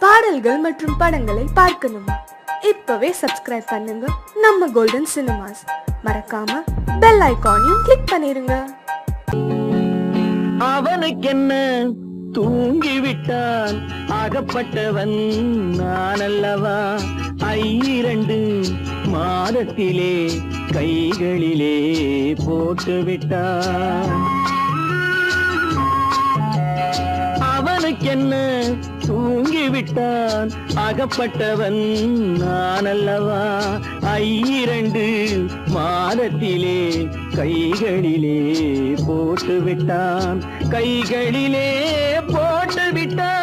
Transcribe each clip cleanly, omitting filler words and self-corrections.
பாடல்கள் மற்றும் படங்களை பார்க்கணுமா? இப்பவே சப்ஸ்கிரைப் பண்ணுங்க நம்ம கோல்டன் சினிமாஸ். மறக்காம பெல் ஐகானையும் கிளிக் பண்ணிருங்க. அவனுக்கென்ன தூங்கிவிட்டான், அகப்பட்டவன் நான் அல்லவா? 2 மாதத்திலே கைகளிலே போட்டுவிட்டான். அவனுக்கென்ன தூங்கிவிட்டான், அகப்பட்டவன் நான் அல்லவா? 2 மாதத்திலே கைகளிலே போட்டுவிட்டான், கைகளிலே போட்டுவிட்டான்.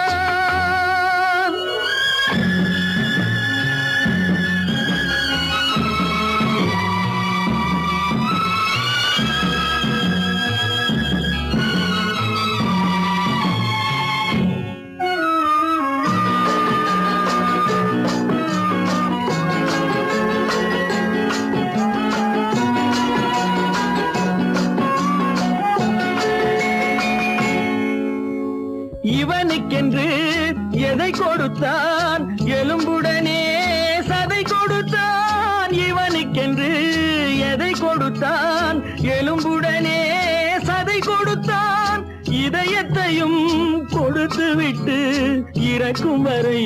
இவனுக்கென்று எதை கொடுத்தான், எலும்புடனே சதை கொடுத்தான். இவனுக்கென்று எதை கொடுத்தான், எலும்புடனே சதை கொடுத்தான். இதயத்தையும் கொடுத்து விட்டு இறக்கும் வரை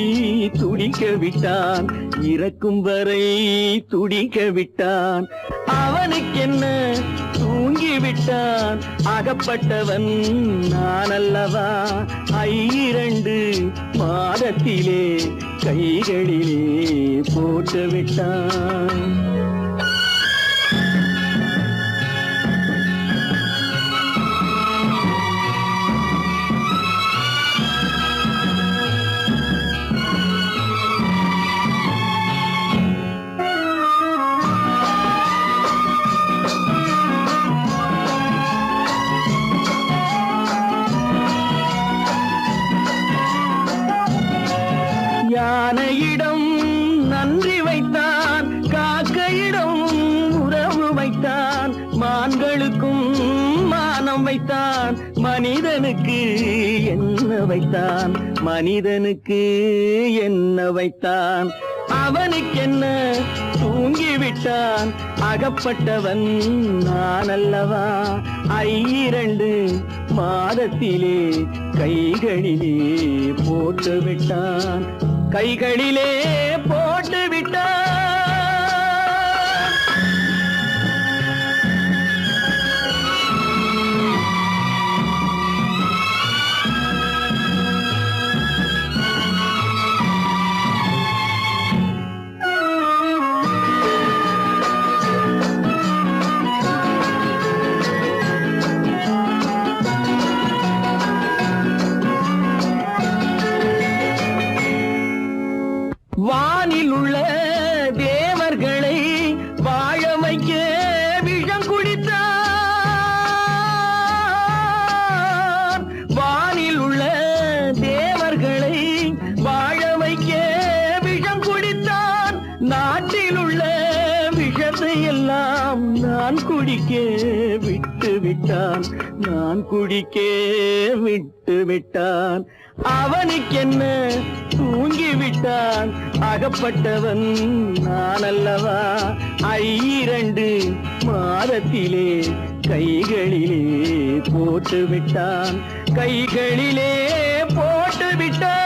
துடிக்க விட்டான், இறக்கும் வரை துடிக்க விட்டான். அவனுக்கென்ன தூங்கிவிட்டான், அகப்பட்டவன் நான் அல்லவா? 2 மாதத்திலே கைகளிலே போட்டுவிட்டான். யானையிடம் நன்றி வைத்தான், காக்கையிடம் உறவு வைத்தான். மான்களுக்கும் மானம் வைத்தான், மனிதனுக்கு என்ன வைத்தான், மனிதனுக்கு என்ன வைத்தான்? அவனுக்கென்ன தூங்கிவிட்டான், அகப்பட்டவன் நான் அல்லவா? 2 மாதத்திலே கைகளிலே போட்டுவிட்டான், கைகளிலே போட்டுவிட்டான். வானில் உள்ள தேவர்களை வாழ வைக்க விஷம் குடித்தான். வானில் உள்ள தேவர்களை வாழ வைக்க விஷம் குடித்தான். நாட்டில் உள்ள விஷத்தை எல்லாம் நான் குடிக்க விட்டு விட்டான், நான் குடிக்க விட்டு விட்டான். அவனுக்கென்ன தூங்கிவிட்டான், அகப்பட்டவன் நான் அல்லவா? 2 மாதத்திலே கைகளிலே போட்டுவிட்டான், கைகளிலே போட்டுவிட்டான்.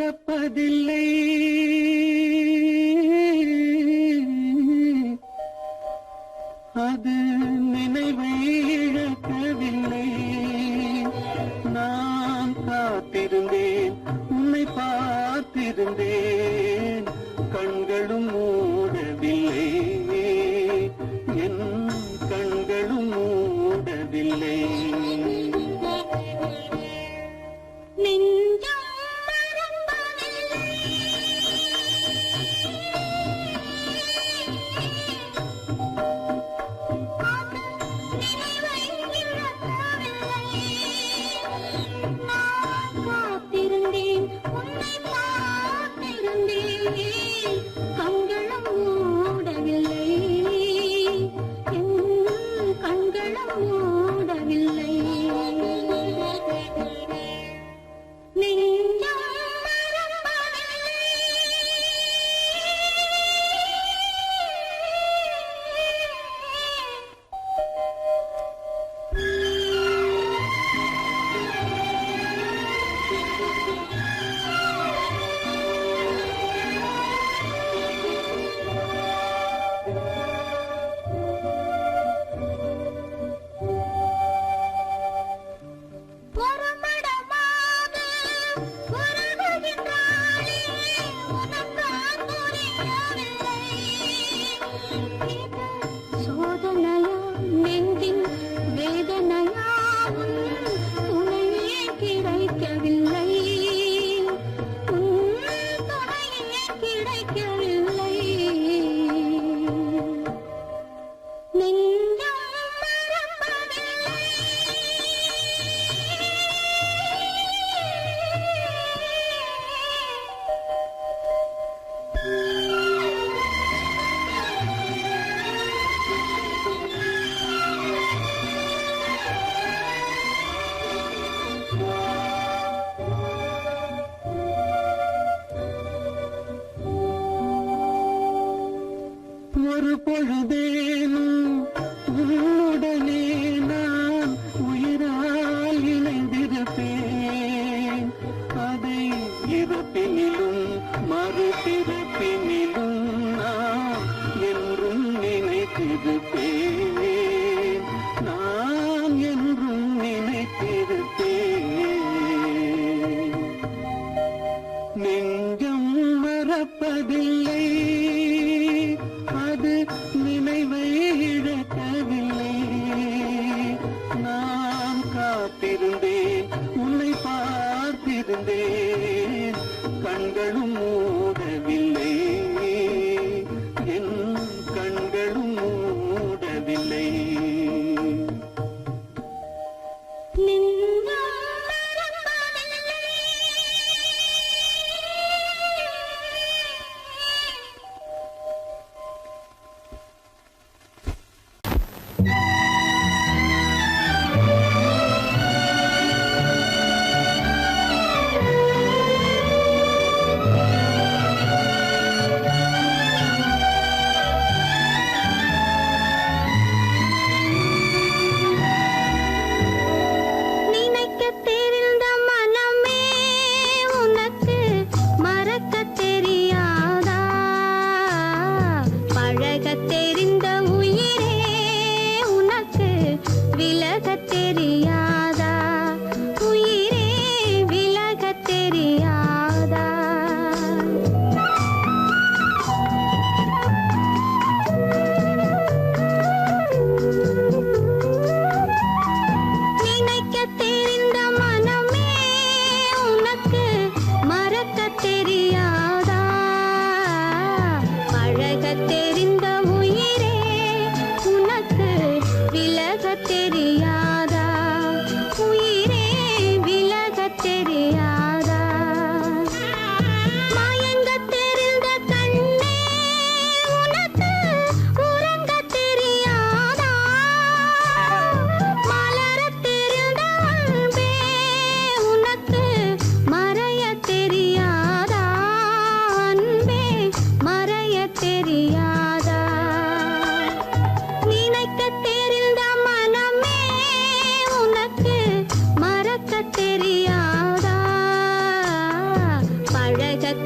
மறப்பதில்லை. அது நினைவை இழக்கவில்லை. நான் காத்திருந்தேன், உன்னை பார்த்திருந்தேன், கண்களும் மூடவில்லை, என் கண்களும் மூடவில்லை. ஒரு பொழுதேனும் உன்னுடனே நான் உயிரால் இணைந்திருப்பேன். அதை இறப்பினிலும் மறுபிறப்பினிலும் நான் என்றும் நினைத்திருப்பேன். நான் என்றும் நினைத்திருப்பேன். நெஞ்சம் மறப்பதில்லை, அது நினைவை இழக்கவில்லை. நான் காத்திருந்தேன், உன்னை பார்த்திருந்தேன், கண்களும் மூடவில்லை, என் கண்களும் மூடவில்லை.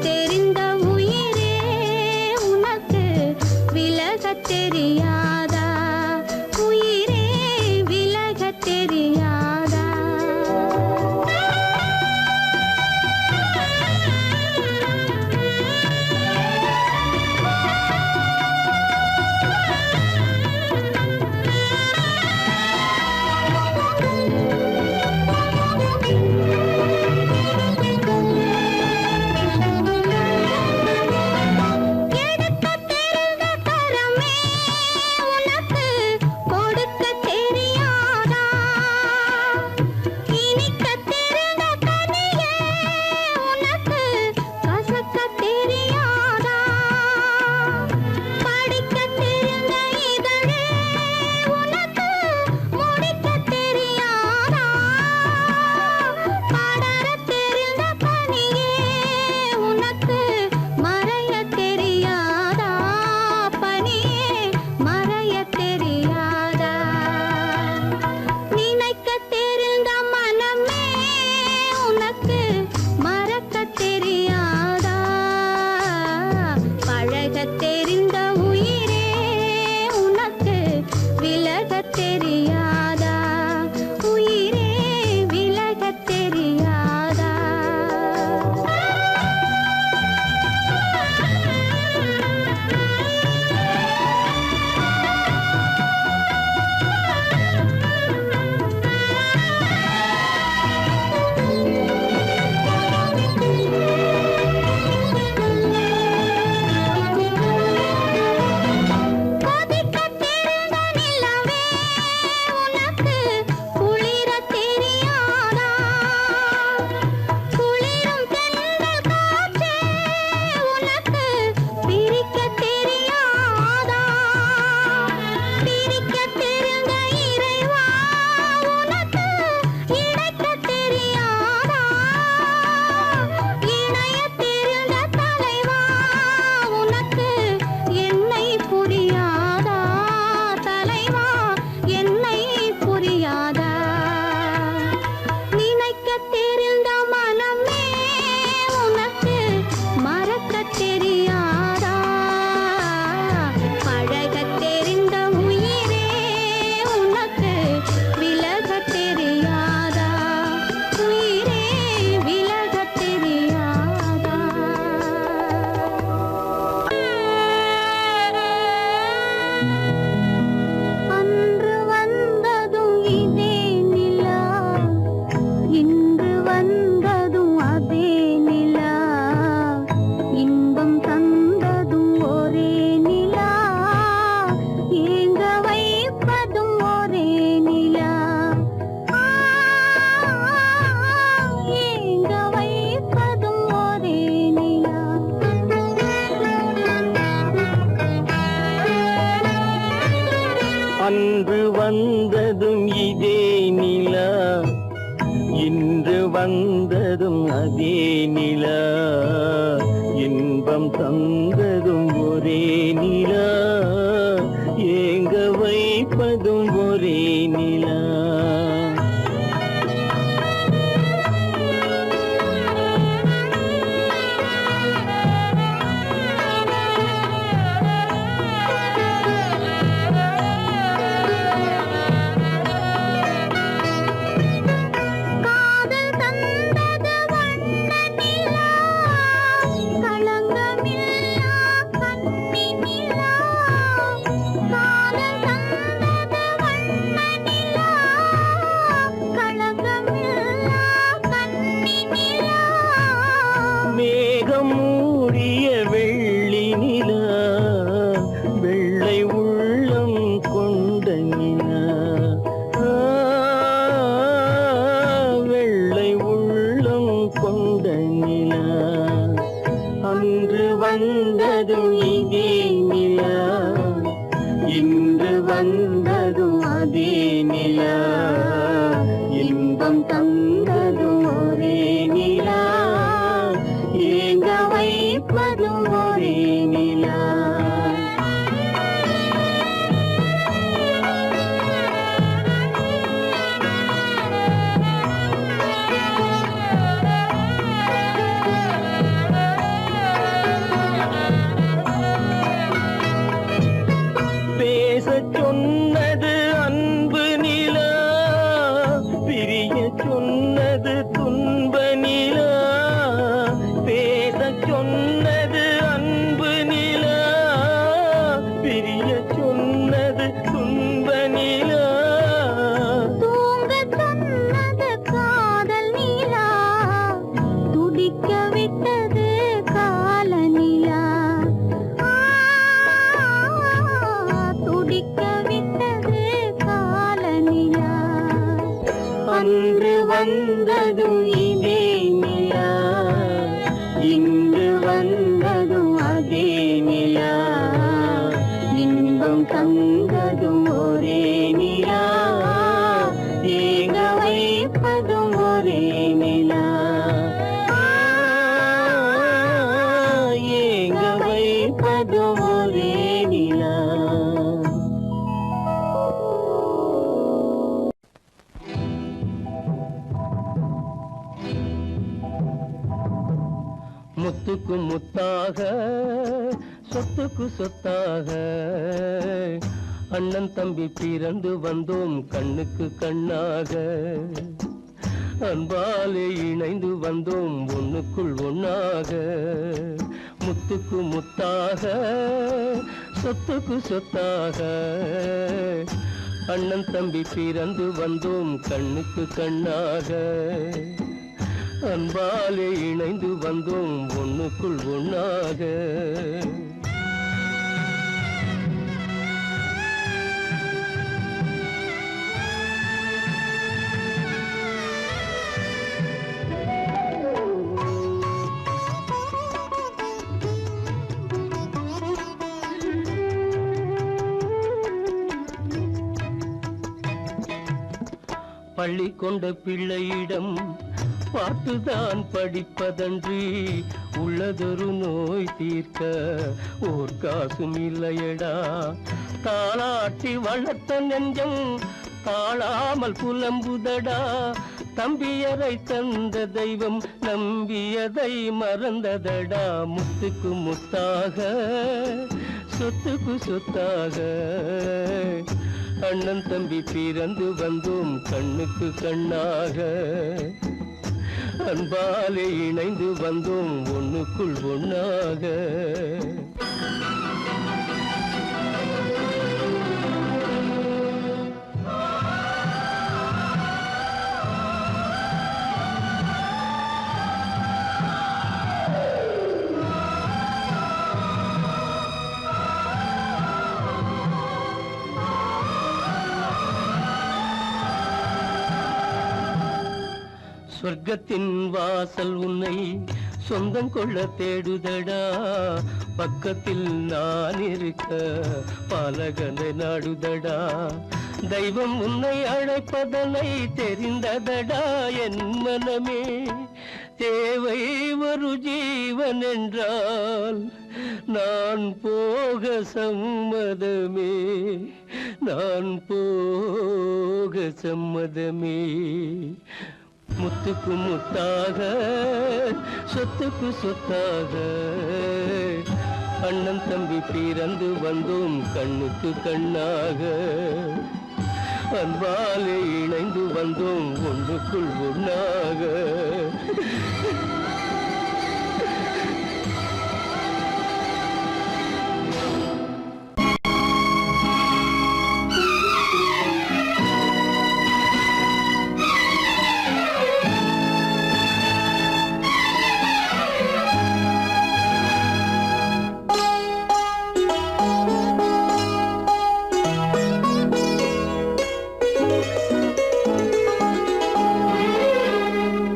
தெரிந்த உயிரே உனக்கு விலகத் தெரியாதா? உயிரே விலகத் தெரியாதா? அன்று வந்ததும் இதே நிலா, இன்று வந்ததும் அதே நிலா, இன்பம் தந்ததும் ஒரே நிலா, ஏங்க வைப்பதும் ஒரே நிலா. மேகம் மூடிய வெள்ளி நிலா, வெள்ளை உள்ளம் கொண்ட நிலா, வெள்ளை உள்ளம் கொண்ட நிலா. அன்று வந்ததும் இதே நிலா, இன்று வந்ததும் அதே நிலா, இன்பம் தந்ததும் ஒரே நிலா, ஏங்க வைப்பதும் ஒரே நிலா. இன்று வந்ததும் அதே நிலா, இன்பம் தந்ததும் ஒரே நிலா, ஏங்க வைப்பதும் ஒரே நிலா, ஏங்க வைப்பதும் ஒரே நிலா. முத்துக்கு முத்தாக சொத்துக்கு சொத்தாக அண்ணன் தம்பி பிறந்து வந்தோம் கண்ணுக்கு கண்ணாக, அன்பாலே இணைந்து வந்தோம் ஒண்ணுக்குள் ஒண்ணாக. முத்துக்கு முத்தாக சொத்துக்கு சொத்தாக அண்ணன் தம்பி பிறந்து வந்தோம் கண்ணுக்கு கண்ணாக, அன்பாலே இணைந்து வந்தோம் ஒண்ணுக்குள் ஒண்ணாக. பள்ளி கொண்ட பிள்ளையிடம் பாட்டுதான் படிப்பதன்றி உள்ளதொரு நோய் தீர்க்க ஓர் காசும் இல்லையடா. தாளாட்டி வளர்த்த நெஞ்சம் தாழாமல் புலம்புதடா. தம்பியரை தந்த தெய்வம் நம்பியதை மறந்ததடா. முத்துக்கு முத்தாக சொத்துக்கு சொத்தாக அண்ணன் தம்பி பிறந்து வந்தோம் கண்ணுக்கு கண்ணாக, அன்பாலே இணைந்து வந்தோம் ஒண்ணுக்குள் ஒண்ணாக. சொர்க்கத்தின் வாசல் உன்னை சொந்தம் கொள்ள தேடுதடா. பக்கத்தில் நான் இருக்க பாலகனை நாடுதடா. தெய்வம் உன்னை அழைப்பதனை தெரிந்ததடா என் மனமே. தேவை ஒரு ஜீவன் என்றால் நான் போக சம்மதமே, நான் போக சம்மதமே. முத்துக்கு முத்தாக சொத்துக்கு சொத்தாக அண்ணன் தம்பி பிறந்து வந்தோம் கண்ணுக்கு கண்ணாக, அன்பாலே இணைந்து வந்தோம் ஒன்றுக்குள் ஒண்ணாக.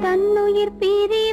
தன்னுயிர் பிரி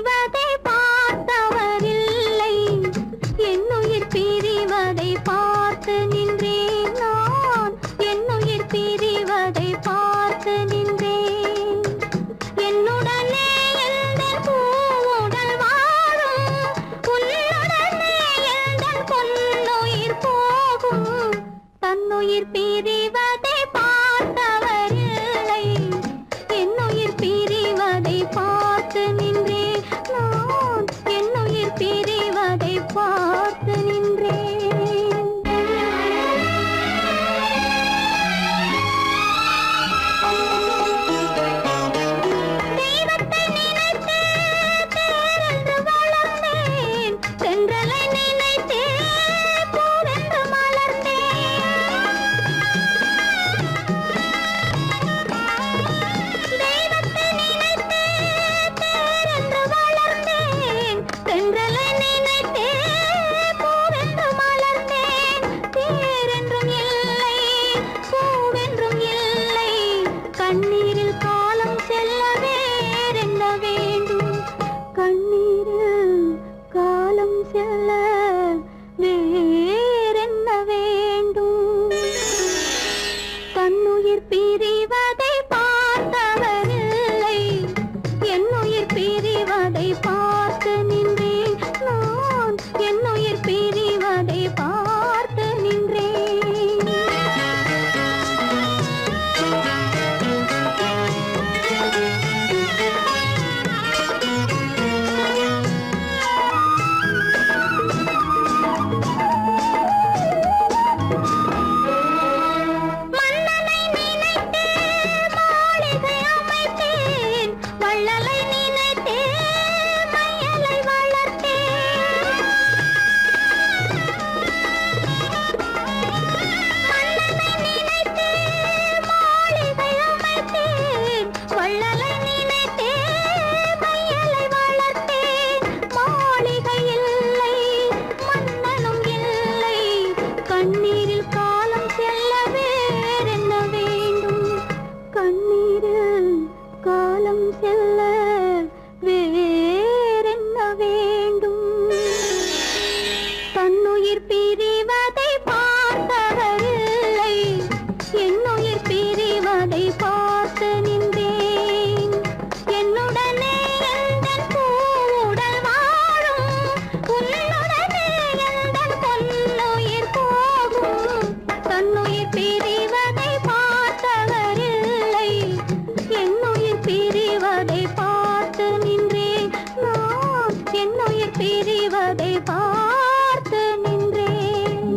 பிரிவதை பார்த்து நின்றேன்.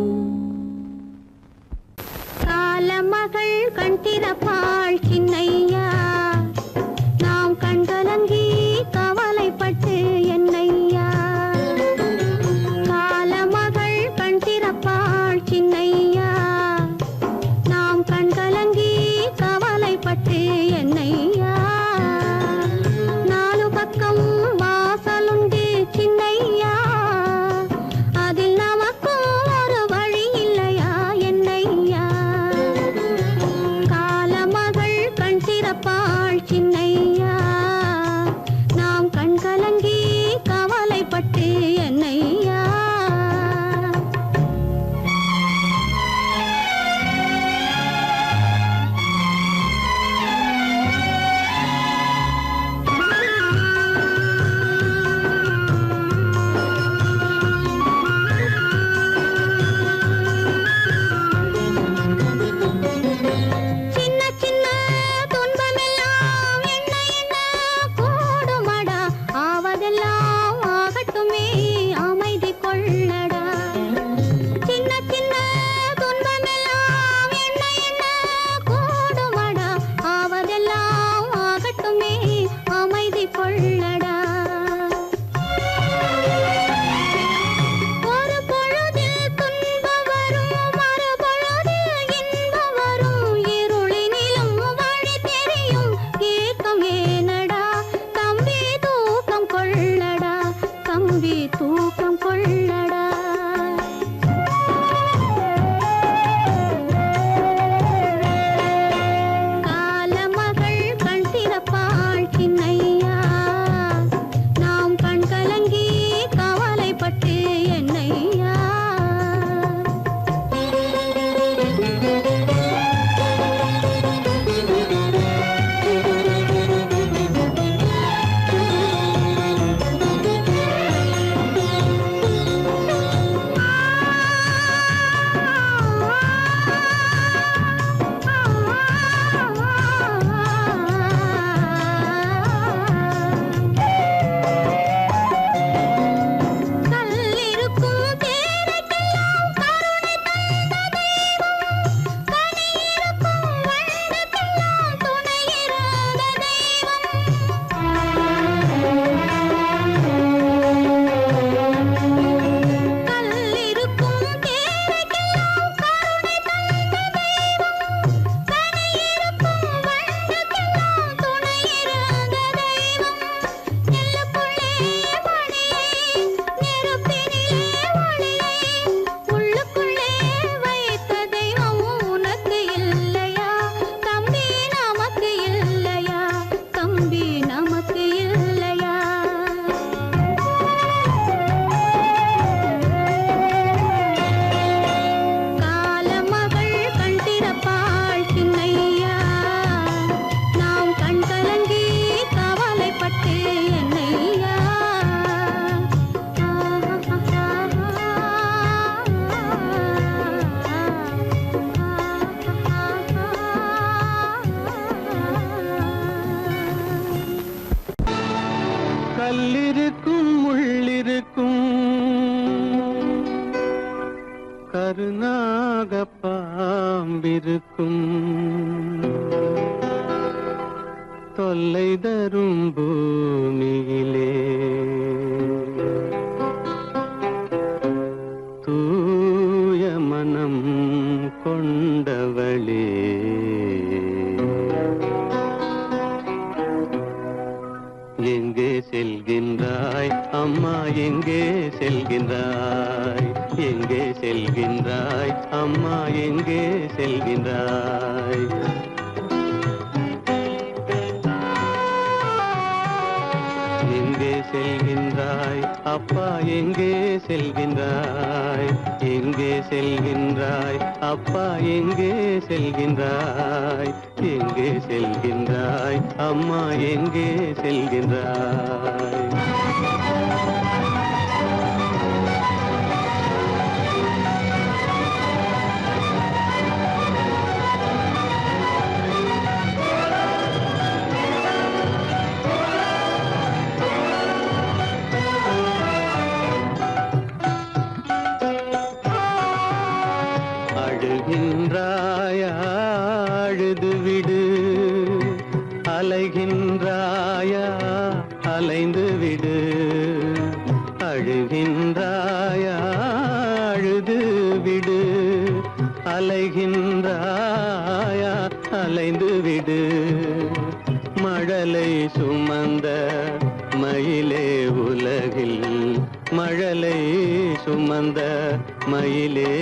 காலமகள் கண் திறப்பாள் சின்னையா, நாம் கண்கலங்கி கவலைப்பட்டு என்னையா. காலமகள் கண் திறப்பாள் சின்னையா, நாம் கண்கலங்கி கவலைப்பட்டு என்னையா. நாலு பக்கம் வாசலுண்டு சின்னையா, அதில் நமக்கும் ஒரு வழி இல்லையா என்னையா. காலமகள் கண் திறப்பாள் சின்னையா, நாம் கண்கலங்கி கவலைப்பட்டு என்னையா. சின்ன சின்ன துன்பமெல்லாம் என்ன என்ன கூடுமடா, ஆவதெல்லாம் ஆகட்டுமே அமைதி கொள்ளடா. சின்ன சின்ன துன்பமெல்லாம் என்ன என்ன கூடுமடா, ஆவதெல்லாம் ஆகட்டுமே அமைதி கொள்ளடா. ஒரு பொழுதில் துன்பம் வரும், மறுபொழுதில் இன்பம் வரும், இருளினிலும் வழி தெரியும், ஏக்கம் ஏனடா தம்பி தூக்கம் கொள்ளடா, தம்பி தூக்கம் கொள்ளடா. காலமகள் கண் திறப்பாள் சின்னையா, நாம் கண் கலங்கி கவலைப்பட்டு என்னையா. கல்லிருக்கும் தேரைக்கெல்லாம் கருணை தந்த தெய்வம், கனியிருக்கும் வண்டுக்கெல்லாம் துணையிருந்த தெய்வம். கல்லிருக்கும் தேரைக்கெல்லாம் கருணை தந்த தெய்வம், கனியிருக்கும் வண்டுக்கெல்லாம் துணையிருந்த தெய்வம். நெல்லுக்குள்ளே மணியை, நெருப்பினிலே ஒளியை, உள்ளுக்குள்ளே வைத்த தெய்வம் உனக்கு இல்லையா தம்பி, நமக்கு இல்லையா தம்பி, நமக்கு இல்லையா. காலமகள் கண் திறப்பாள் சின்னையா, நாம் கண் கலங்கி கவலைப்பட்டு என்னையா. கல்லிருக்கும் முள்ளிருக்கும் கருநாக பாம்பிருக்கும் தொல்லை தரும் பூமியிலே தூய மனம் கொண்டவளே. எங்கே செல்கின்றாய் அம்மா, எங்கே செல்கின்றாய், எங்கே செல்கின்றாய் அம்மா, எங்கே செல்கின்றாய். எங்கே செல்கின்றாய் அப்பா, எங்கே செல்கின்றாய், எங்கே செல்கின்றாய் அப்பா, எங்கே செல்கின்றாய், எங்கே செல்கின்றாய் அம்மா, எங்கே செல்கின்றாய். அழுகின்றாயா அழுது விடு அலைகின்றாயா அலைந்து விடு மழலை சுமந்த மயிலே உலகில் மழலை சுமந்த மயிலே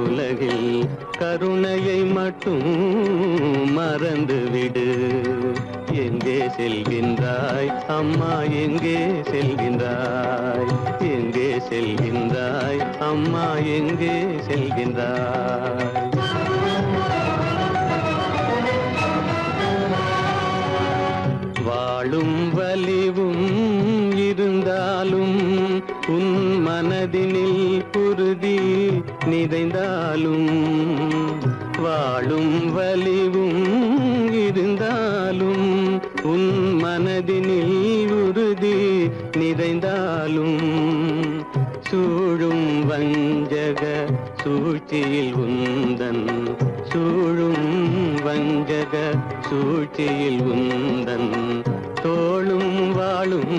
உலகில் கருணையை மட்டும் மறந்துவிடு எங்கே செல்கின்றாய் அம்மா எங்கே செல்கின்றாய் எங்கே செல்கின்றாய் அம்மா எங்கே செல்கின்றாய் வாழும் வலிவும் இருந்தாலும் உன் மனதினில் உறுதி நிறைந்தாலும் வாழும் வலிவும் இருந்தாலும் உன் மனதினில் உறுதி நிறைந்தாலும் சூழும் வஞ்சக சூழ்ச்சியில் உந்தன் சூழும் வஞ்சக சூழ்ச்சியில் உந்தன் தோளும் வாழும்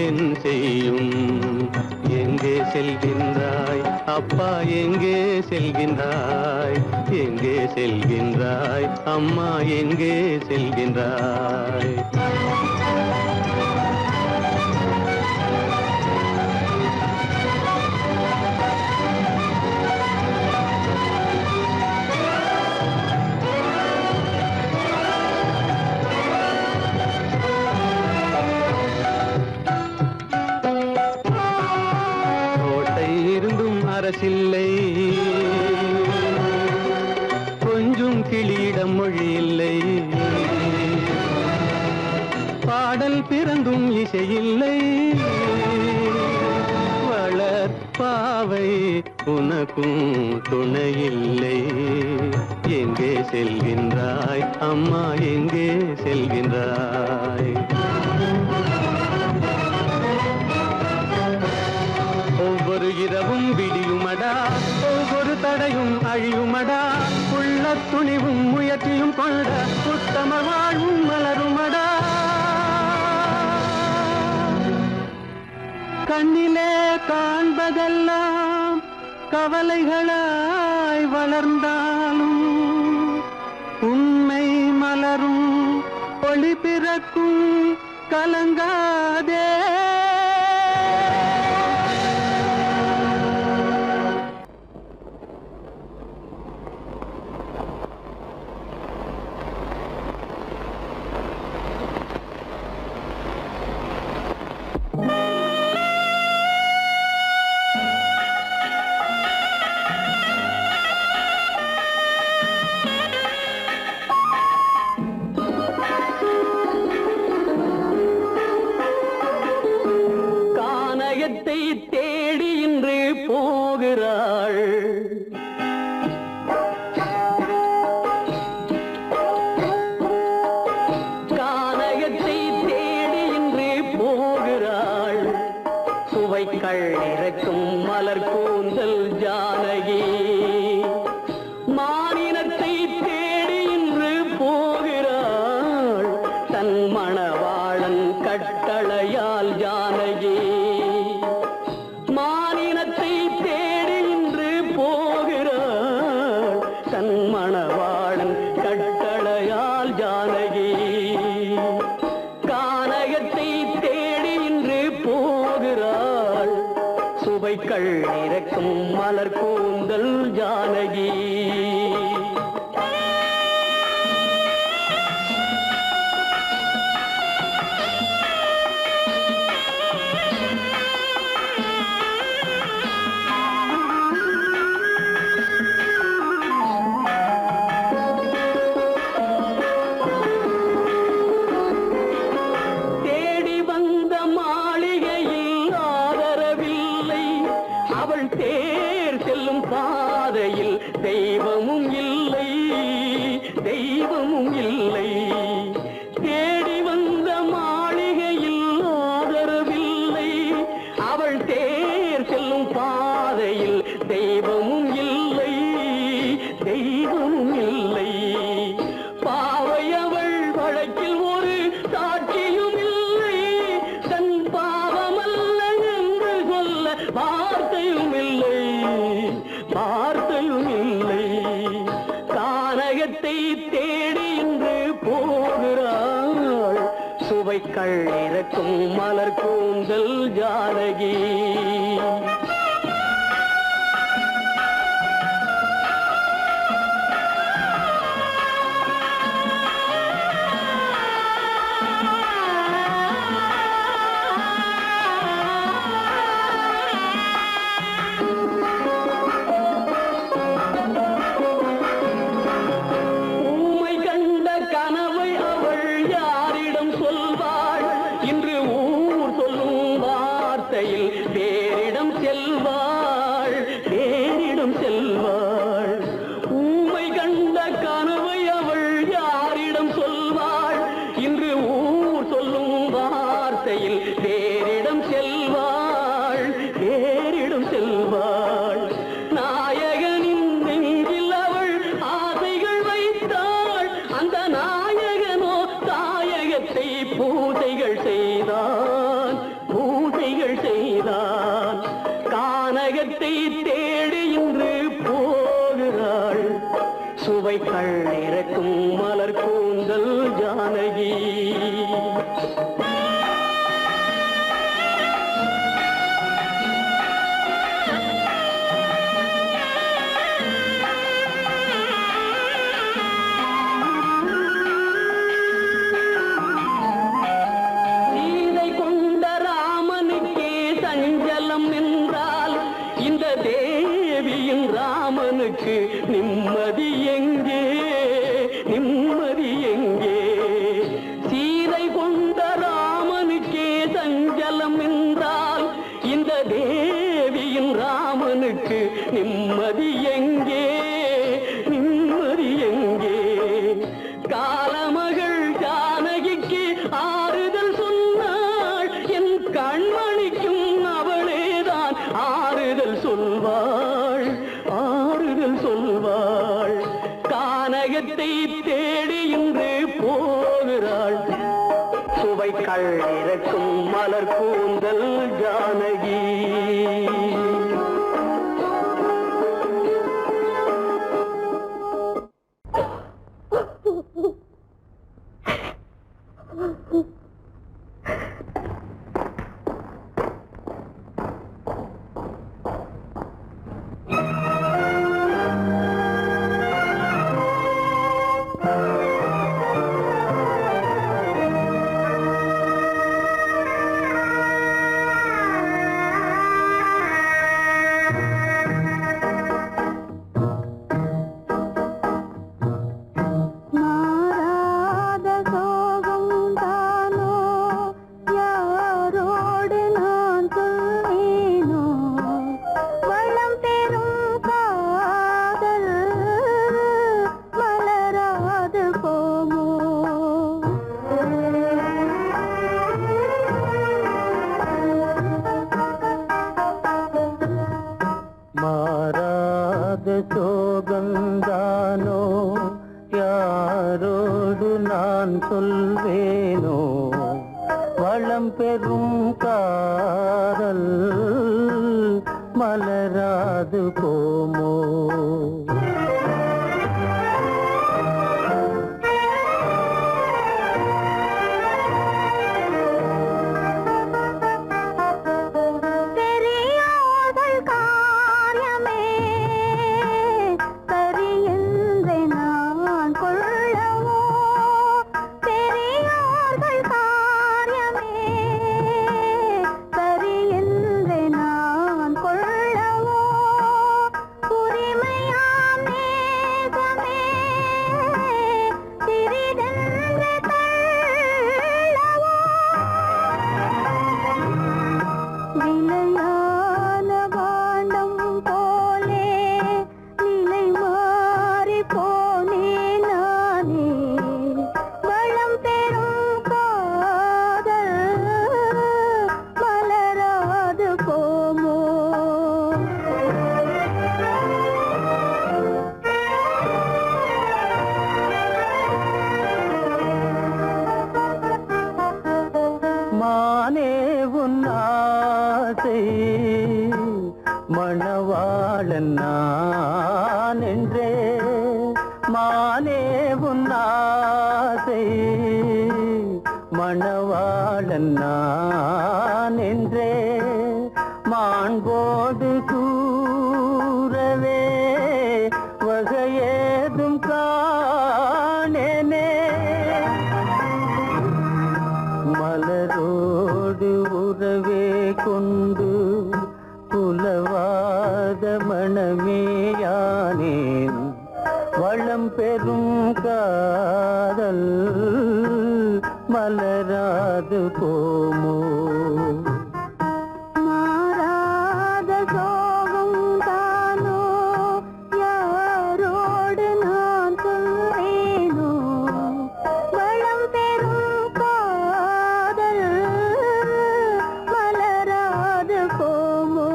என் செய்யும் எங்கே செல்கின்றாய் அப்பா எங்கே செல்கின்றாய் எங்கே செல்கின்றாய் அம்மா எங்கே செல்கின்றாய் அரசில்லை கொஞ்சம் கிளியிடம் மொழி இல்லை பாடல் பிறந்தும் இசையில்லை வளர் பாவை உனக்கும் துணையில்லை எங்கே செல்கின்றாய் அம்மா எங்கே செல்கின்றாய் ஒவ்வொரு இரவும் விடியுமடா ஒவ்வொரு தடையும் அழியுமடா உள்ள துணிவும் முயற்சியும் கொண்ட உத்தம வாழ்வும் மலருமடா கண்ணிலே காண்பதெல்லாம் கவலைகளாய் வளர்ந்தாலும் உண்மை மலரும் ஒளி பிறக்கும் கலங்காதே தேடி இன்று போகிறாள் கானகத்தை தேடி இன்று போகிறாள் சுவைக்கள் இறக்கும் மலர் கூந்தல் ஜானகி மானினத்தை தேடி இன்று போகிறாள் தன் மணவாளன் கட்டளையால் ஜானகி மானினத்தை தேடி இன்று போகிறாள் தன் மணவாளன் கட்டளையால் ஜானகி கானகத்தை தேடி இன்று போகிறாள் சுவைக்கள் இறக்கும் மலர் கூந்தல் ஜானகி தெய்வமும் இல்லை தெய்வமும் இல்லை தேடி வந்த மாளிகையில் ஆதரவில்லை அவள் தேர் செல்லும் பாதையில் தெய்வமும் இல்லை தெய்வமும் இல்லை பாவை அவள் வழக்கில் ஒரு சாட்சியும் இல்லை தன் பாவமல்ல என்று வார்த்தையும் இல்லை, வார்த்தையும் இல்லை. கானகத்தை தேடி இன்று போகிறாள் சுவைக்கள் இறக்கும் மலர் கூந்தல் ஜானகி. சுவைக்கள் இறக்கும் மலர் கூந்தல் ஜானகி. சீதை கொண்ட ராமனுக்கே சஞ்சலம் என்றால் இந்த தேவியின் ராமனுக்கு நிம்மதி எங்கே, நிம்மதி எங்கே? சீதை கொண்ட ராமனுக்கே சஞ்சலம் என்றால் இந்த தேவியின் ராமனுக்கு நிம்மதி எங்கே, நிம்மதி எங்கே? காலமகள் ஜானகிக்கு ஆறுதல் சொன்னாள், என் கண்மணிக்கும் அவளேதான் ஆறுதல் சொல்வாள், ஆறுதல் சொல்வாள். கானகத்தை தேடி இன்று போகிறாள் சுவைக்கள் இறக்கும் மலர் கூந்தல் ஜானகி. சோகந்தானோ யாரோடு நான் சொல்வேனோ வளம் பெறும் காதல் மலராது போமோ. மானே உன் ஆசை மணவாளன் நான் என்றே மானே உன்னாசை மணவாளன் நான் என்றே மாண்போடு கூறவே வகையேதும் காணேனே மலரோடு உறவே கொண்டு புலவாத மணமேயானேன் வளம் பெறும் காதல் மலராது போமோ மாறாத சோகம் தானோ யாரோடு நான் சொல்வேனோ வளம் பெறும் காதல் மலராது போமோ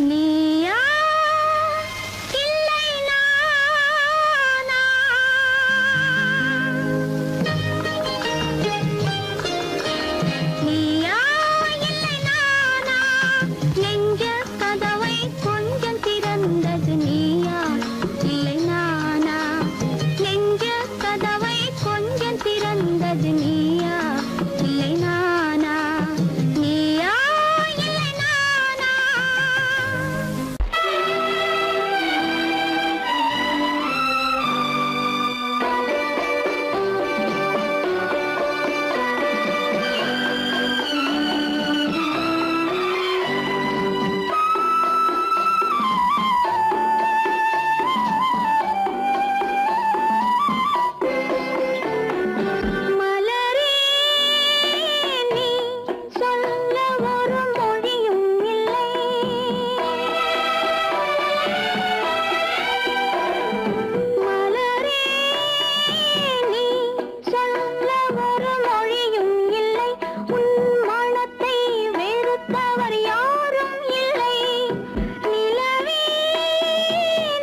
நீயா இல்லை நானா நீயா இல்லை நானா நெஞ்ச கதவை கொஞ்சம் திறந்தது நீயா இல்லை நானா நெஞ்ச கதவை கொஞ்சம் திறந்தது நீயா இல்லை நானா நீயா இல்லை நானா மலரே நீ சொல்ல ஒரு மொழியும் இல்லை மலரே நீ சொல்ல ஒரு மொழியும் இல்லை உன் மனத்தை வெறுத்தவர் யாரும் இல்லை நிலவே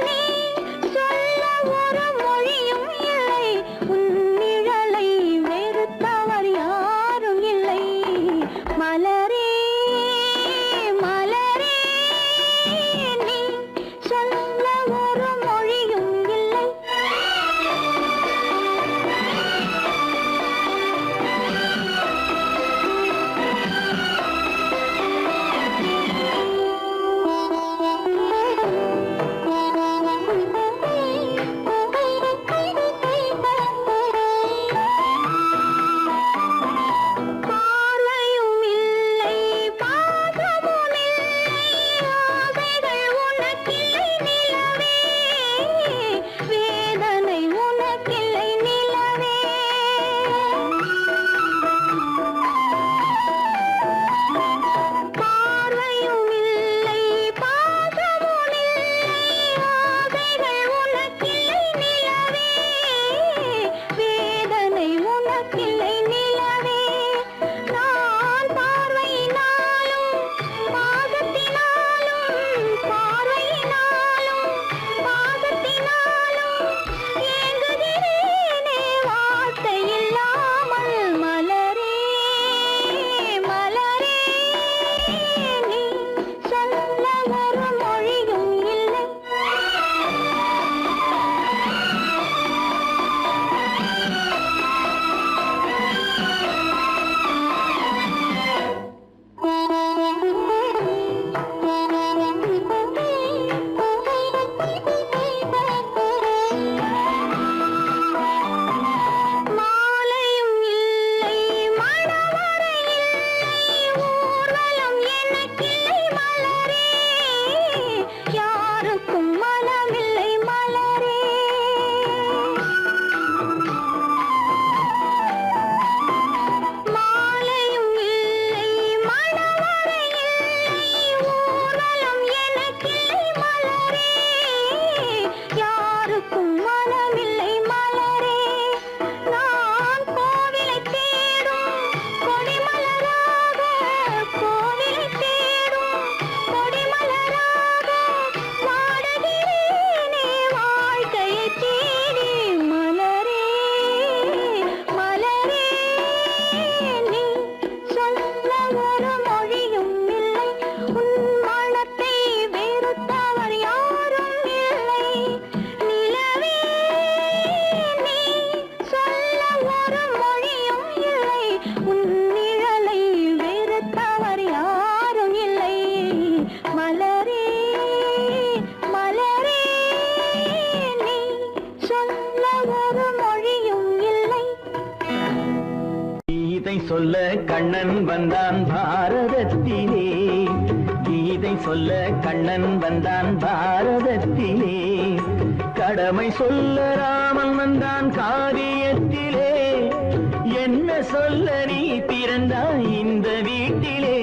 நீ சொல்ல ஒரு மொழியும் இல்லை உன் நிழலை வெறுத்தவர் யாரும் இல்லை மலரே மலரே நீ சொல்ல ஒரு மொழியும் இல்லை பார்வையும் இல்லை பாசமும் இல்லை ஆசைகள் உனக்கில்லை நிலவே வேதனை உனக்கில்லை நிலவே பார்வையும் இல்லை பாசமும் இல்லை ஆசைகள் உனக்கில்லை நிலவே வேதனை உனக்கில்லை நிலவே நான் பார்வையினாலும் பாசத்தினாலும் பார்வையினாலும் பாசத்தினாலும் சொல்ல கண்ணன் வந்தான் பாரதத்திலே, கீதை சொல்ல கண்ணன் வந்தான் பாரதத்திலே, கடமை சொல்ல ராமன் வந்தான் காரியத்திலே, என்ன சொல்ல நீ பிறந்தாய் இந்த வீட்டிலே,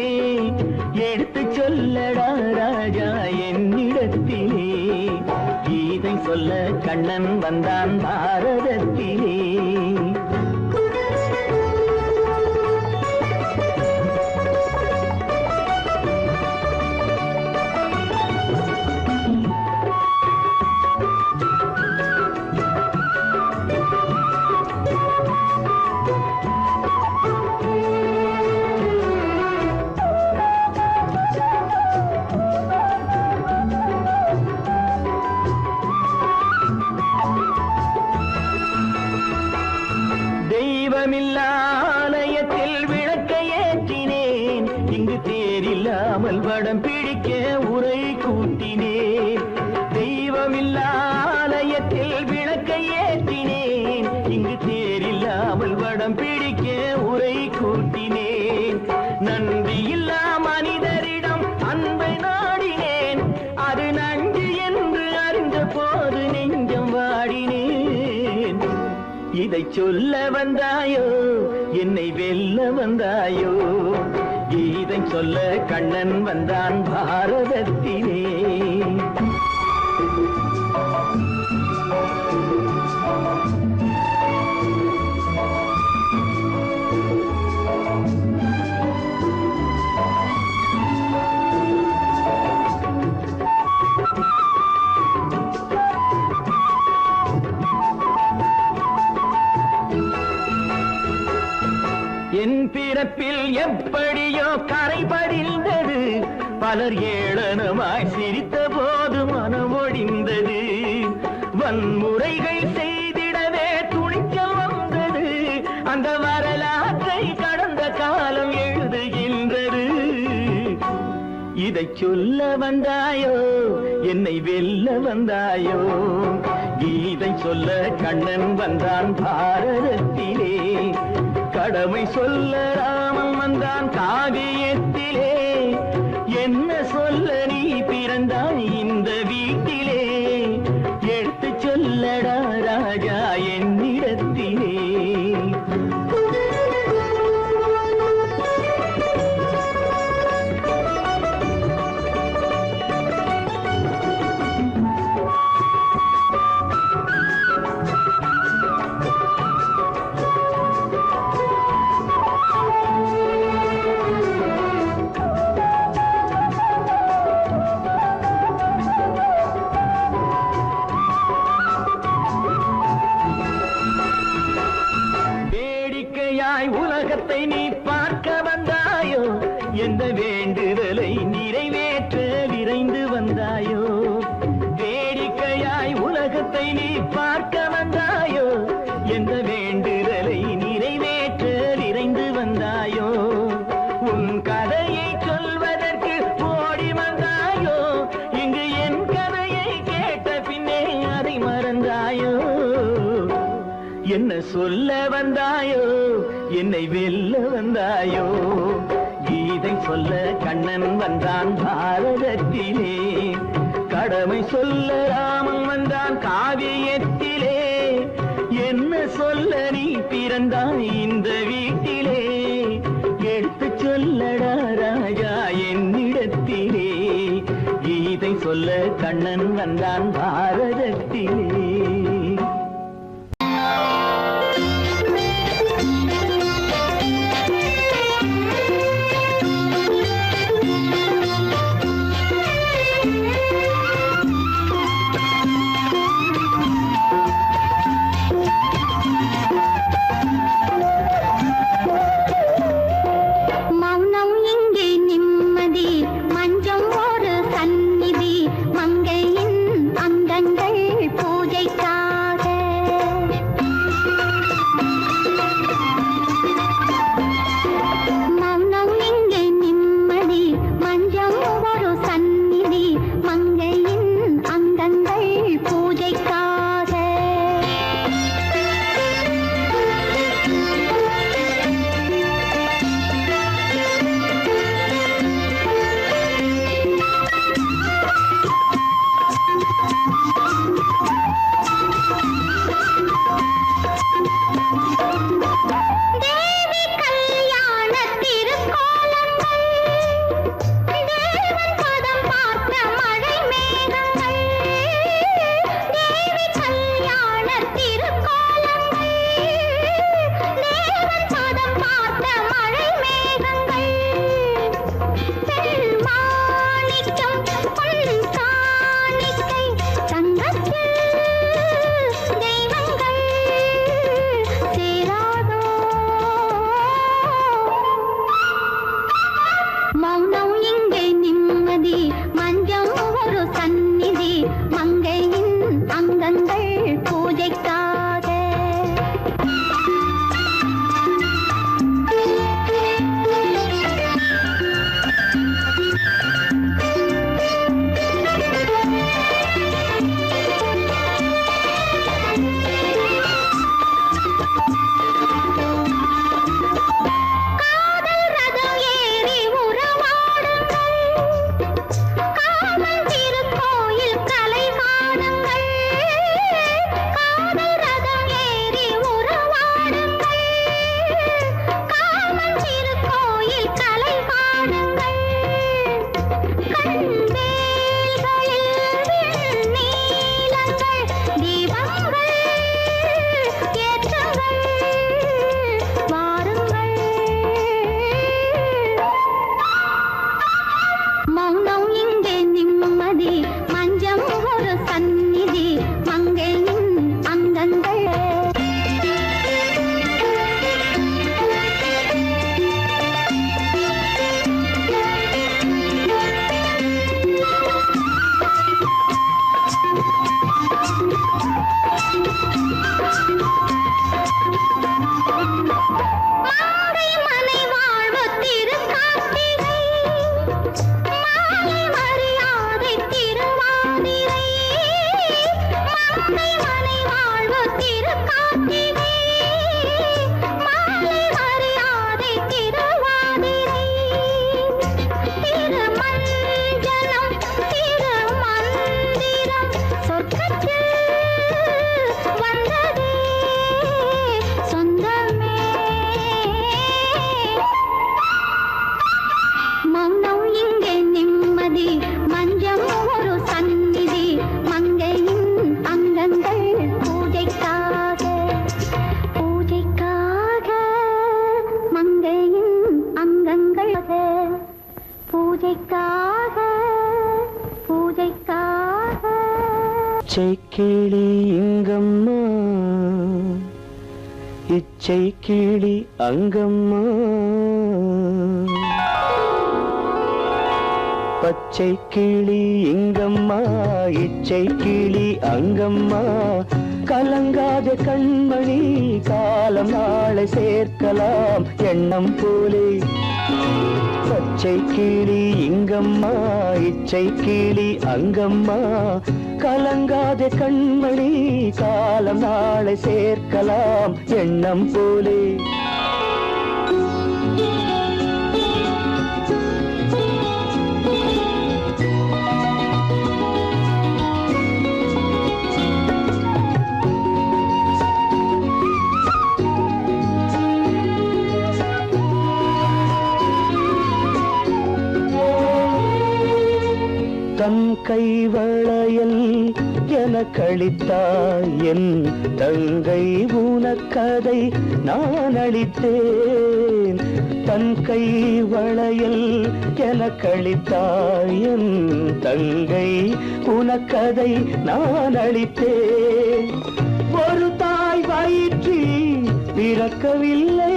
எடுத்து சொல்லடா ராஜா என்னிடத்திலே, கீதை சொல்ல கண்ணன் வந்தான் பாரதத்திலே. தெய்வமில்லாலயத்தில் விளக்கை ஏற்றினேன், இங்கு தேரில்லாமல் வடம் பிடிக்க உரை கூட்டினேன். தெய்வமில்லாலயத்தில் விளக்கை ஏற்றினேன், இங்கு தேரில்லாமல் வடம் பிடிக்க உரை கூட்டினேன். நன்றியில்லா மனிதரிடம் அன்பை நாடினேன், அது நன்றி என்று அறிந்த போது நெஞ்சம் வாடினேன். இதை சொல்ல வந்தாயோ என்னை வெல்ல வந்தாயோ, கீதை சொல்ல கண்ணன் வந்தான் பாரதத்திலே. என் பிறப்பில் எப்படியோ கரை படிந்தது, பலர் ஏளனமாய் சிரித்த போது மனமொழிந்தது. வன்முறைகள் செய்திடவே துணிச்சல் வந்தது, அந்த வரலாற்றை கடந்த காலம் எழுதுகின்றது. இதை சொல்ல வந்தாயோ என்னை வெல்ல வந்தாயோ, கீதை சொல்ல கண்ணன் வந்தான் பாரதத்திலே, கடமை சொல்ல ராமன் வந்தான் காவியத்திலே, என்ன சொல்ல நீ பிறந்தாய் இந்த வீட்டிலே, எடுத்து சொல்லடா ராஜா என்னிடத்திலே. உலகத்தை நீ பார்க்க வந்தாயோ, எந்த வேண்டுதலை நிறைவேற்ற விரைந்து வந்தாயோ. வேடிக்கையாய் உலகத்தை நீ பார்க்க வந்தாயோ, எந்த வேண்டுதலை நிறைவேற்ற விரைந்து வந்தாயோ. உன் கதையை சொல்வதற்கு ஓடி வந்தாயோ, இங்கு என் கதையை கேட்ட பின்னே அதை மறந்தாயோ. என்ன சொல்ல வந்தாயோ என்னை வெல்ல வந்தாயோ, கீதை சொல்ல கண்ணன் வந்தான் பாரதத்திலே, கடமை சொல்ல ராமன் வந்தான் காவியத்திலே, என்ன சொல்ல நீ பிறந்தாய் இந்த வீட்டிலே, எடுத்து சொல்லடா ராஜா என்னிடத்திலே, கீதை சொல்ல கண்ணன் வந்தான் பாரதத்திலே. மஞ்சம் ஒரு சந்நிதி, மங்கையின் அங்கங்கள் பூஜை கல்யாண திருக்கோலங்கள் தேவன் பதம் பார்த்த மழை மேகங்கள் மாணிக்கம் பொன் காணிக்கை தங்கத்தில் தெய்வங்கள் சேராதோ மௌனம் இங்கே நிம்மதி மஞ்சம் ஒரு சந்நிதி மங்கையின் அங்கங்கள் பூஜைக்காக காதல் ரதம் ஏறி உறவாடுங்கள் காமன் திருக்கோயில் கலை காணுங்கள் காதல் ரதம் ஏறி உறவாடுங்கள் காமன் திருக்கோயில் கலை காணுங்கள் கண்வேல்களில் நீலங்கள் தீபங்கள் ஏற்றுங்கள் வாருங்கள் மௌனம் இங்கே நிம்மதி மஞ்சம் ஒரு சந்நிதி மங்கையின் அங்கங்கள் மாலை மனை வாழ்வு திருக்கார்த்திகை மாலை மரியாதை திருவாதிரை மாலை மனை வாழ்வு திருக்கார்த்திகை மாலை மரியாதை திருவாதிரை திருமஞ்சனம் திருமந்திரம் சொர்க்கத்தில் வந்ததே சொந்தமே மௌனம் இங்கே நிம்மதி மஞ்சம் ஒரு சந்நிதி மங்கையின் அங்கங்கள் பூஜைக்காக பூஜைக்காக மங்கையின் அங்கங்கள் பூஜைக்காக பூஜைக்காக இச்சை கிளி இங்கம்மா இச்சை கிளி அங்கம்மா பச்சை கிளி இங்கம்மா இச்சை கிளி அங்கம்மா கலங்காத கண்மணி காலம் நாளை சேர்க்கலாம் எண்ணம் போலே பச்சை கிளி இங்கம்மா இச்சை கிளி அங்கம்மா கலங்காத கண்மணி காலம் நாளை சேர்க்கலாம் எண்ணம் போலே தன் கைவளையல் எனக்களித்தாய் என் தங்கை உனக்கதை நான் அளித்தேன் தன் கைவளையல் எனக்களித்தாய் என் தங்கை உனக்கதை நான் அளித்தேன் ஒரு தாய் வயிற்றில் பிறக்கவில்லை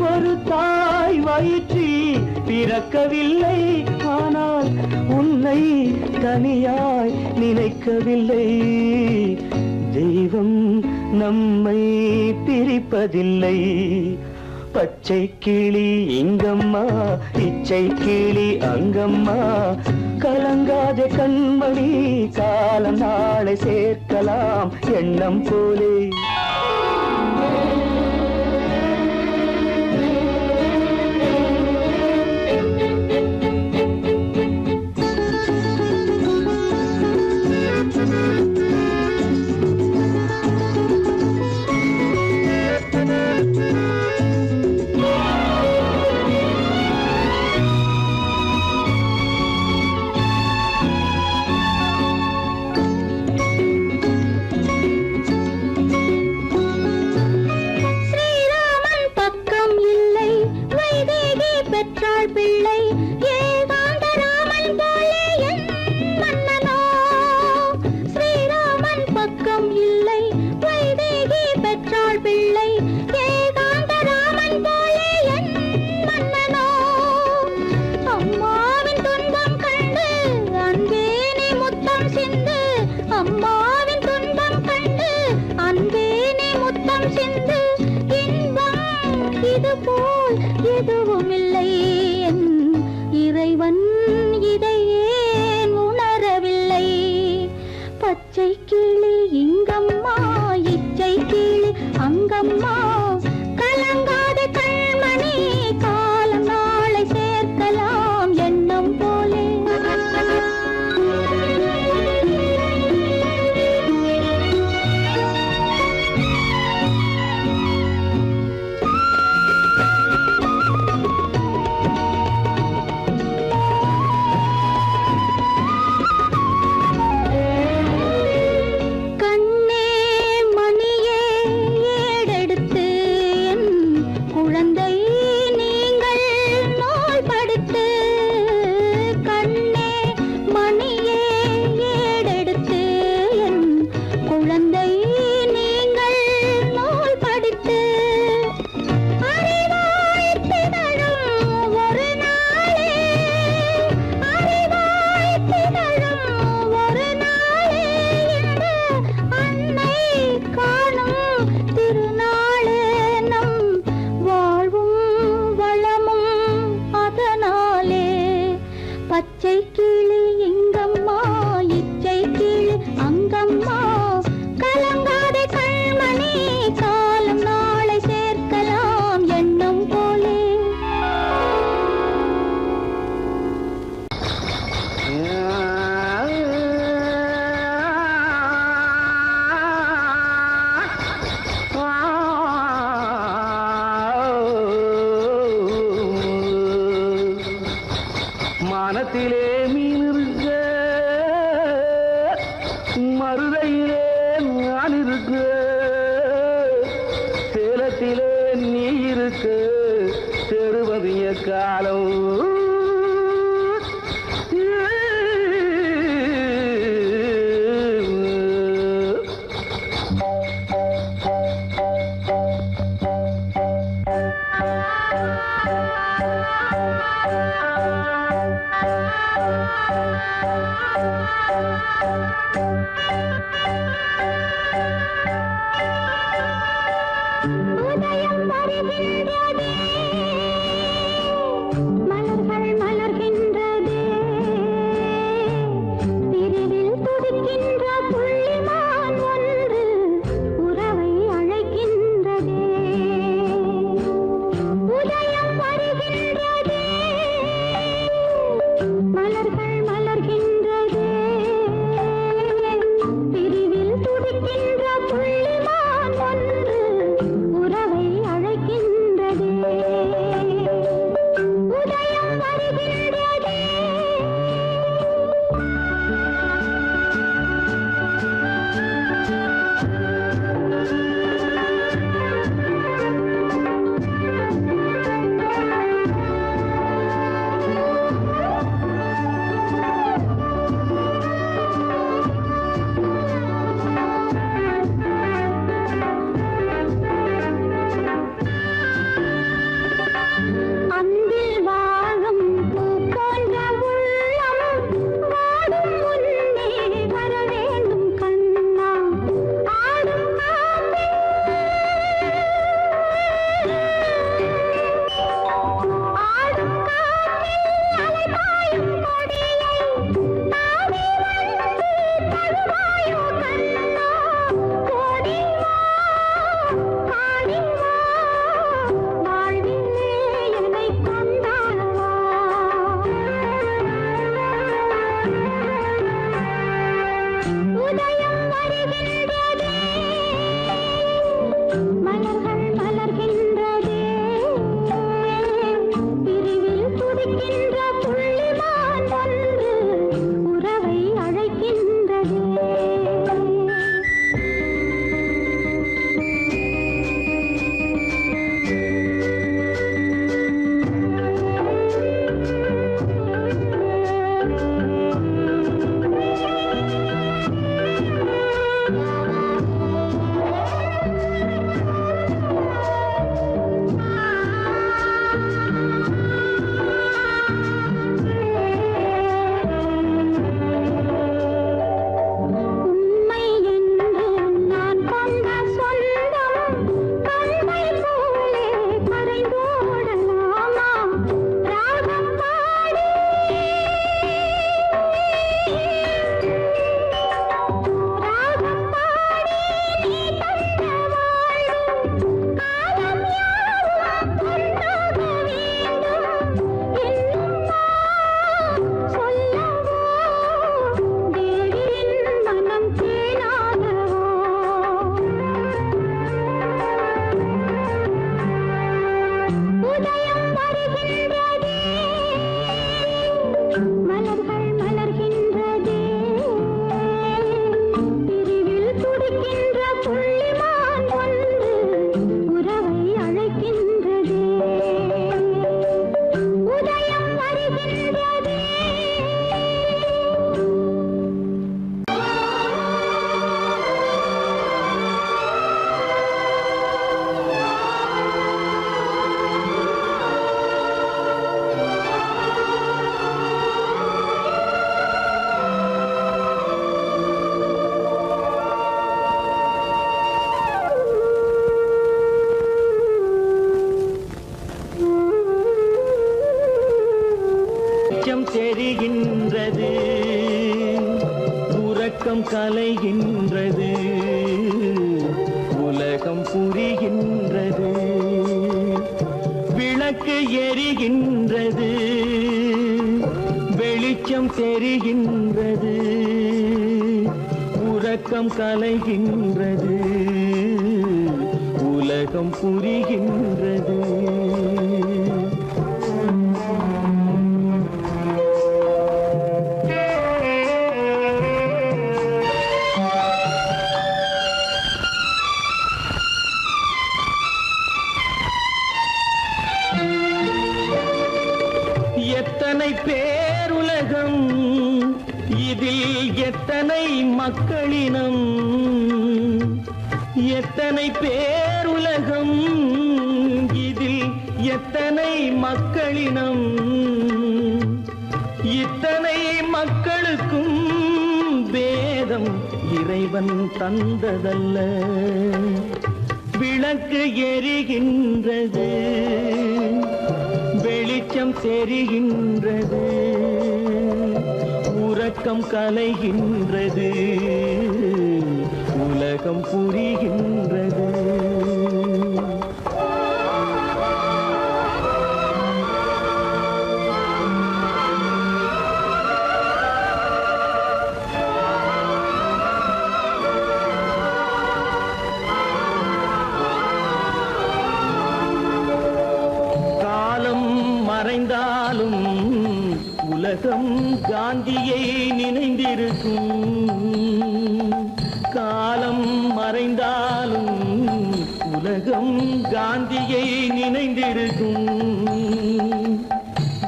ஒரு தாய் வயிற்றில் பிறக்கவில்லை ஆனால் உன்னை தனியாய் நினைக்கவில்லை தெய்வம் நம்மை பிரிப்பதில்லை பச்சை கிளி இங்கம்மா இச்சை கிளி அங்கம்மா கலங்காத கண்மணி காலம் நாளை சேர்க்கலாம் எண்ணம் போலே இல்லை வைதேகி பெற்றாள் பிள்ளை ஏகாந்த ராமன் போலே என் மன்னனோ அம்மாவின் துன்பம் கண்டு அன்பே நீ முத்தம் சிந்து அம்மாவின் துன்பம் கண்டு அன்பே நீ முத்தம் சிந்து இன்பம் இது போல் எதுவும் இல்லை என் இறைவன் இதை ஏன் உணரவில்லை பச்சை கிளி இங்கம்மா இச்சை கிளி அங்கம்மா கலங்காத கண்மணி காலம் நாளை சேர்க்கலாம் எண்ணம் போலே பச்சை கிளி இங்கம்மா இச்சை கிளி அங்கம்மா கலங்காதே கண்மணி காலம் நாளை சேர்க்கலாம் எண்ணம் போலே மானத்திலே மீன் இருக்க மருதையிலே நான் இருக்க சேலத்திலே நீ இருக்க தெருவதிய காலம் உதயம் வருகின்றதே கலைகின்றது உலகம் புரிகின்றது விளக்கு எரிகின்றது வெளிச்சம் தெரிகின்றது உறக்கம் கலைகின்றது உலகம் புரிகின்றது எத்தனை பேருலகம் இதில் எத்தனை மக்களினம் எத்தனை பேருலகம் இதில் எத்தனை மக்களினம் இத்தனை மக்களுக்கும் வேதம் இறைவன் தந்ததல்ல விளக்கு எரிகின்றது வெளிச்சம் தெரிகின்றது உறக்கம் கலைகின்றது உலகம் புரிகின்றது மறைந்தாலும் உலகம் காந்தியை நினைந்திருக்கும் காலம் மறைந்தாலும் உலகம் காந்தியை நினைந்திருக்கும்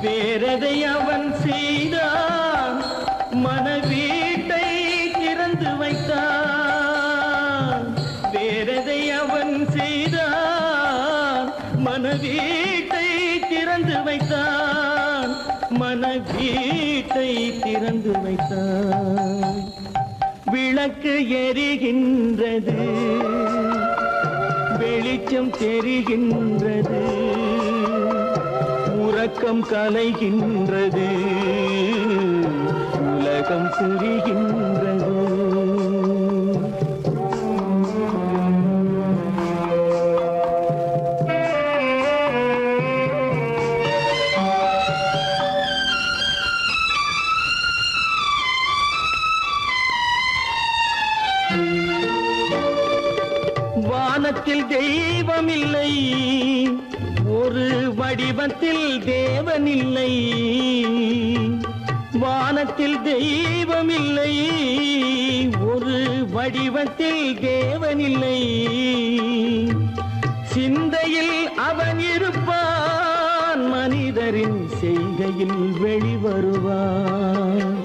வேறதை அவன் செய்தான் மனவீட்டை திறந்து வைத்தான் வேறதை அவன் செய்தான் மனவீட்டை திறந்து வைத்தான் மனவீட்டை திறந்து வைத்தான் விளக்கு எரிகின்றது வெளிச்சம் தெரிகின்றது உறக்கம் கலைகின்றது உலகம் புரிகின்றது வானத்தில் தெய்வமில்லை ஒரு வடிவத்தில் தேவனில்லை வானத்தில் தெய்வமில்லை ஒரு வடிவத்தில் தேவனில்லை சிந்தையில் அவன் இருப்பான் மனிதரின் செய்கையில் வெளிவருவான்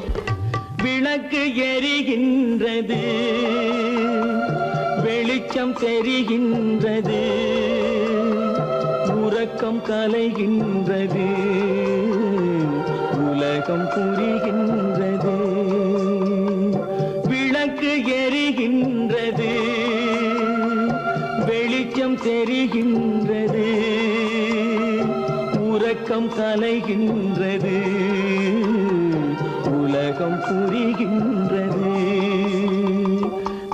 விளக்கு எரிகின்றது வெளிச்சம் தெரிகின்றது உறக்கம் கலைகின்றது உலகம் புரிகின்றது விளக்கு எரிகின்றது வெளிச்சம் தெரிகின்றது உறக்கம் கலைகின்றது உலகம் புரிகின்றது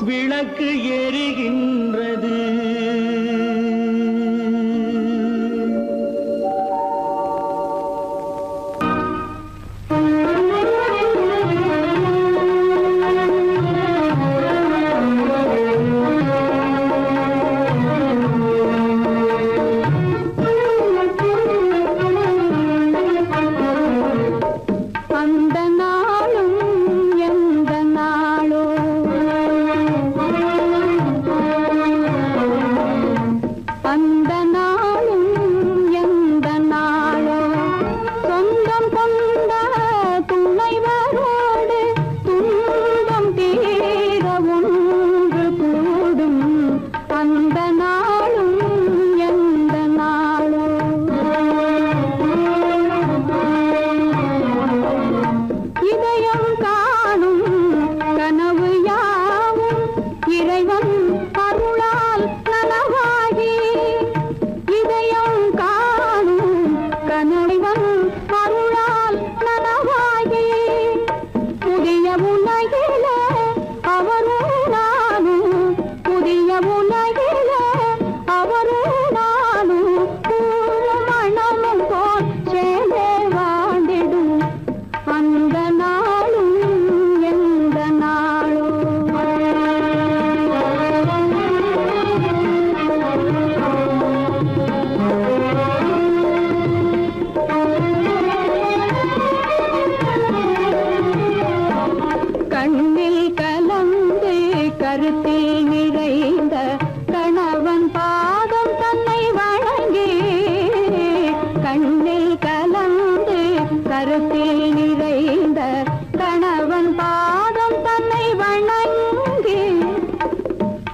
விளக்கு எரிகின்றது நிறைந்த கணவன் பாதம் தன்னை வணங்கி கண்ணில் கலந்து கருத்தில் நிறைந்த கணவன் பாதம் தன்னை வணங்கி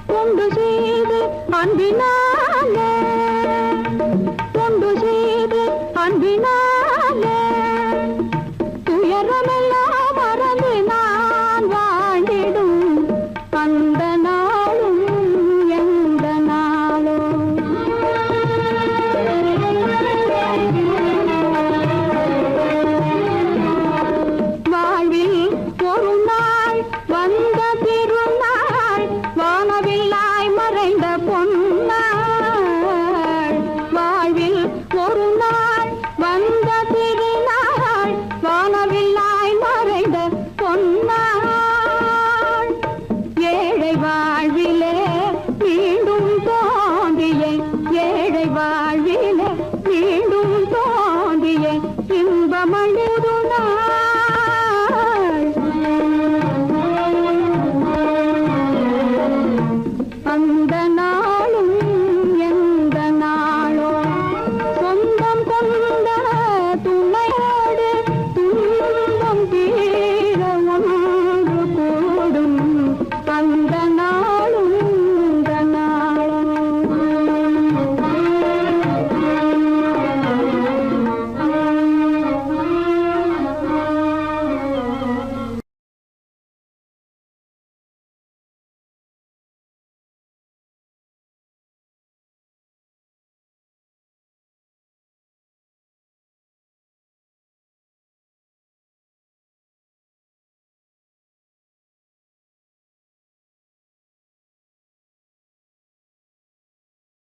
தொண்டு செய்து அன்பினாலே தொண்டு செய்து அன்பினாலே துயரமெல்லாம் மறந்து நான் வாழ்ந்திடும் அந்த நாளும் எந்த நாளும் வாழ்வில் ஒரு நாள் வந்த திருநாள் வானவில்லாய் மறைந்த பொன்னாள் வாழ்வில் ஒரு நாள் வந்த திருநாள் வானவில்லாய் மறைந்த பொன்னாள் ஏழை வாழ்விலே மீண்டும் தோன்றிய ஏழை வாழ்விலே மீண்டும் தோன்றிய இன்பமழுது நாள் அந்த